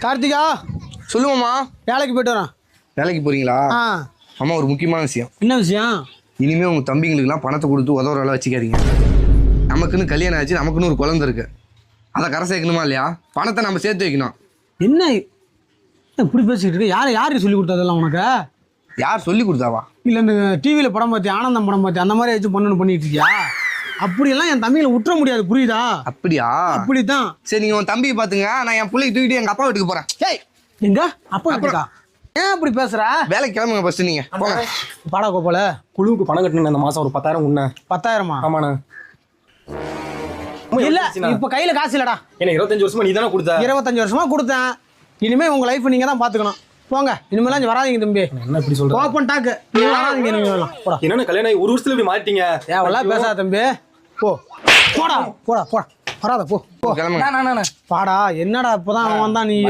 கார்த்திகா சொல்லுவோம்மா. வேலைக்கு போயிட்டு வரேன். வேலைக்கு போறீங்களா? ஆமா, ஒரு முக்கியமான விஷயம். என்ன விஷயம்? இனிமே உங்க தம்பிங்களுக்குலாம் பணத்தை கொடுத்து உதவுற வச்சுக்காதீங்க. நமக்குன்னு கல்யாணம் ஆச்சு, நமக்குன்னு ஒரு குழந்தை இருக்கு. அதை கரை சேர்க்கணுமா இல்லையா? பணத்தை நம்ம சேர்த்து வைக்கணும். என்ன இப்படி பேசிக்கிட்டு இருக்கு? யாரு சொல்லி கொடுத்ததெல்லாம் உனக்கு? யார் சொல்லி கொடுத்தாவா? இல்லை இந்த டிவியில் படம் பார்த்தி, ஆனந்தம் படம் பார்த்தி, அந்த மாதிரி ஏதாச்சும் பண்ணிட்டு இருக்கியா? அப்படியெல்லாம் என் தம்பிகளை விட்டுற முடியாது, புரியுதா? அப்படியா? அப்படித்தான். சரி, நீங்க உன் தம்பியை பாத்துங்க. நான் என் பிள்ளைக்கு தூக்கிட்டு எங்க அப்பா வீட்டுக்கு போறேன். ஏய், எங்க அப்பா வீட்டுக்கா? ஏன் அப்படி பேசுற? வேலைக்கு கிளம்புங்க ஃபர்ஸ்ட். நீங்க போங்க. பாடா கோபால, குழுவுக்கு பணம் கட்டணும் இந்த மாசம் ஒரு 10,000 உண்ண. 10,000? ஆமாண்ணா. இல்ல, இப்ப கையில காசு இல்லடா. என்ன 25 வருஷமா நீ தானே கொடுத்த? 25 வருஷமா கொடுத்தேன். இனிமே உங்க லைஃப் நீங்க தான் பாத்துக்கணும். போங்க, இனிமேலாம் இங்க வராதீங்க தம்பி. என்ன இப்படி சொல்ற? Open talk. நீங்க வராதீங்க. நீங்க வரலாம். போடா. என்னன்னா கல்யாணம் ஆகி ஒரு வருஷத்துல இப்படி மாறிட்டீங்க. ஏவெல்லாம் பேசாத தம்பி. போ, போடா போடா போடா. வராத, போ போ. கிளம்புங்க. பாடா. என்னடா இப்பதான் அவன் வந்தான், நீ